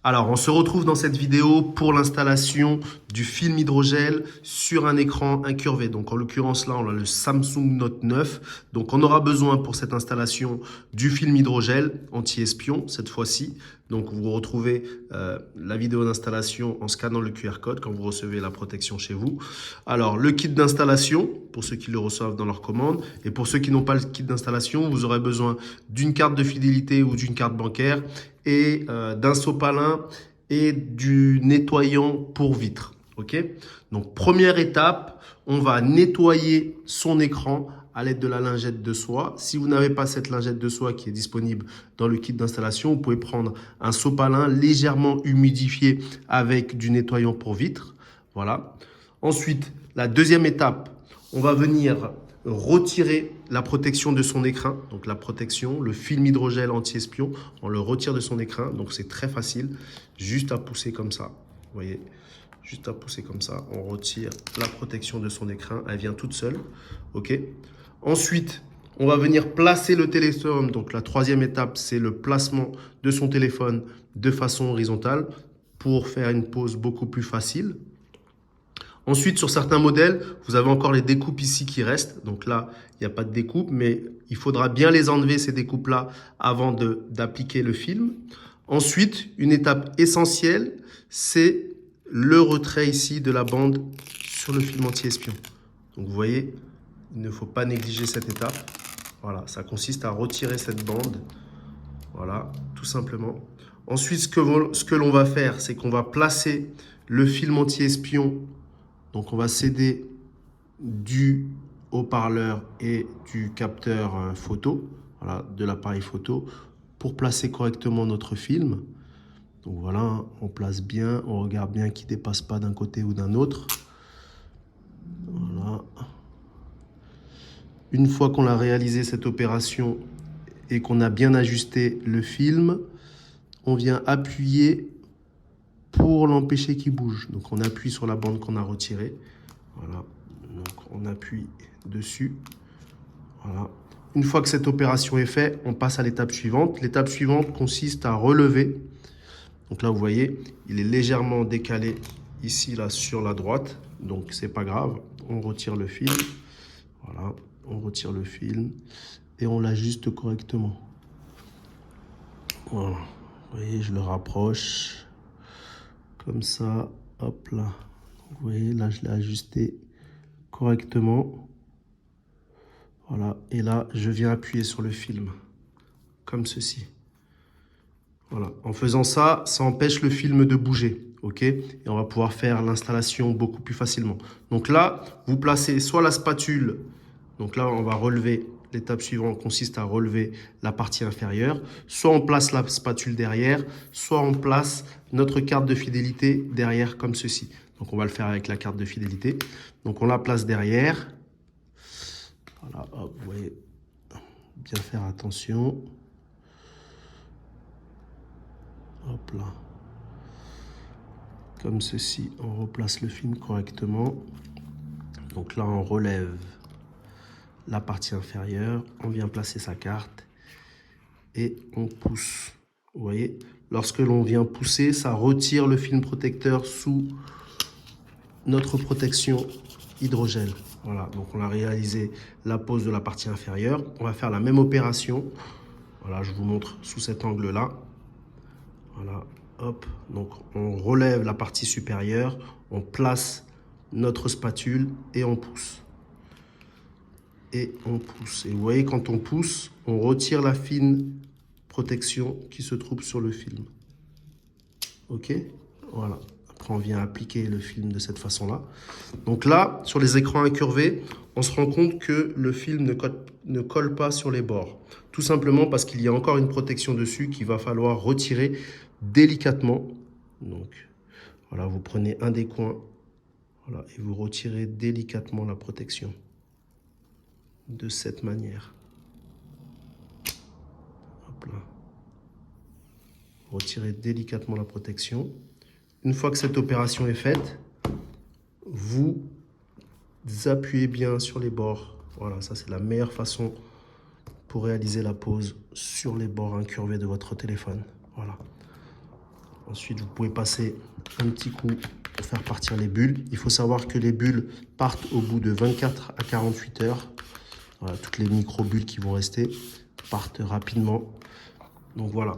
Alors, on se retrouve dans cette vidéo pour l'installation du film hydrogel sur un écran incurvé. Donc, en l'occurrence, là, on a le Samsung Note 9. Donc, on aura besoin pour cette installation du film hydrogel anti-espion, cette fois-ci. Donc, vous retrouvez la vidéo d'installation en scannant le QR code quand vous recevez la protection chez vous. Alors, le kit d'installation, pour ceux qui le reçoivent dans leur commande. Et pour ceux qui n'ont pas le kit d'installation, vous aurez besoin d'une carte de fidélité ou d'une carte bancaire et d'un sopalin et du nettoyant pour vitres. Ok. Donc première étape, on va nettoyer son écran à l'aide de la lingette de soie. Si vous n'avez pas cette lingette de soie qui est disponible dans le kit d'installation, vous pouvez prendre un sopalin légèrement humidifié avec du nettoyant pour vitres. Voilà. Ensuite, la deuxième étape, on va venir retirer la protection de son écran, donc la protection, le film hydrogel anti-espion, on le retire de son écran, donc c'est très facile, juste à pousser comme ça, vous voyez, juste à pousser comme ça, on retire la protection de son écran, elle vient toute seule, ok. Ensuite, on va venir placer le téléphone, donc la troisième étape, c'est le placement de son téléphone de façon horizontale pour faire une pose beaucoup plus facile. Ensuite, sur certains modèles, vous avez encore les découpes ici qui restent. Donc là, il n'y a pas de découpe, mais il faudra bien les enlever, ces découpes-là, avant d'appliquer le film. Ensuite, une étape essentielle, c'est le retrait ici de la bande sur le film anti-espion. Donc vous voyez, il ne faut pas négliger cette étape. Voilà, ça consiste à retirer cette bande. Voilà, tout simplement. Ensuite, ce que l'on va faire, c'est qu'on va placer le film anti-espion. Donc, on va s'aider du haut-parleur et du capteur photo, voilà, de l'appareil photo, pour placer correctement notre film. Donc voilà, on place bien, on regarde bien qu'il ne dépasse pas d'un côté ou d'un autre. Voilà. Une fois qu'on a réalisé cette opération et qu'on a bien ajusté le film, on vient appuyer pour l'empêcher qu'il bouge. Donc on appuie sur la bande qu'on a retirée. Voilà, donc on appuie dessus. Voilà. Une fois que cette opération est faite, on passe à l'étape suivante. L'étape suivante consiste à relever. Donc là, vous voyez, il est légèrement décalé ici, là, sur la droite. Donc c'est pas grave. On retire le film. Voilà, on retire le film et on l'ajuste correctement. Voilà. Vous voyez, je le rapproche comme ça. Hop là. Vous voyez, là, je l'ai ajusté correctement. Voilà. Et là, je viens appuyer sur le film, comme ceci. Voilà. En faisant ça, ça empêche le film de bouger. OK? Et on va pouvoir faire l'installation beaucoup plus facilement. Donc là, vous placez soit la spatule. Donc là, on va relever. L'étape suivante consiste à relever la partie inférieure. Soit on place la spatule derrière, soit on place notre carte de fidélité derrière comme ceci. Donc on va le faire avec la carte de fidélité. Donc on la place derrière. Voilà, hop, vous voyez, bien faire attention. Hop là. Comme ceci, on replace le film correctement. Donc là, on relève la partie inférieure, on vient placer sa carte et on pousse. Vous voyez, lorsque l'on vient pousser, ça retire le film protecteur sous notre protection hydrogel. Voilà, donc on a réalisé la pose de la partie inférieure. On va faire la même opération. Voilà, je vous montre sous cet angle-là. Voilà, hop. Donc on relève la partie supérieure, on place notre spatule et on pousse. Et on pousse. Et vous voyez, quand on pousse, on retire la fine protection qui se trouve sur le film. OK? Voilà. Après, on vient appliquer le film de cette façon-là. Donc là, sur les écrans incurvés, on se rend compte que le film ne colle pas sur les bords. Tout simplement parce qu'il y a encore une protection dessus qu'il va falloir retirer délicatement. Donc, voilà, vous prenez un des coins, voilà, et vous retirez délicatement la protection. De cette manière. Hop là. Retirez délicatement la protection. Une fois que cette opération est faite, vous appuyez bien sur les bords. Voilà, ça c'est la meilleure façon pour réaliser la pose sur les bords incurvés de votre téléphone. Voilà. Ensuite, vous pouvez passer un petit coup pour faire partir les bulles. Il faut savoir que les bulles partent au bout de 24 à 48 heures. Voilà, toutes les micro-bulles qui vont rester partent rapidement. Donc voilà.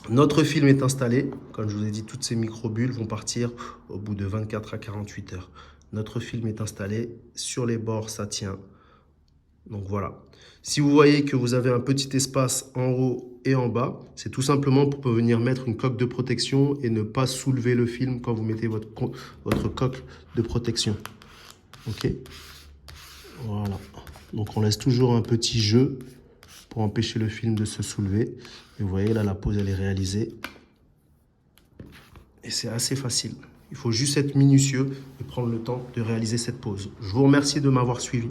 Notre film est installé. Comme je vous ai dit, toutes ces micro-bulles vont partir au bout de 24 à 48 heures. Notre film est installé. Sur les bords, ça tient. Donc voilà. Si vous voyez que vous avez un petit espace en haut et en bas, c'est tout simplement pour venir mettre une coque de protection et ne pas soulever le film quand vous mettez votre coque de protection. Ok. Voilà. Donc on laisse toujours un petit jeu pour empêcher le film de se soulever. Et vous voyez là, la pose elle est réalisée. Et c'est assez facile. Il faut juste être minutieux et prendre le temps de réaliser cette pose. Je vous remercie de m'avoir suivi.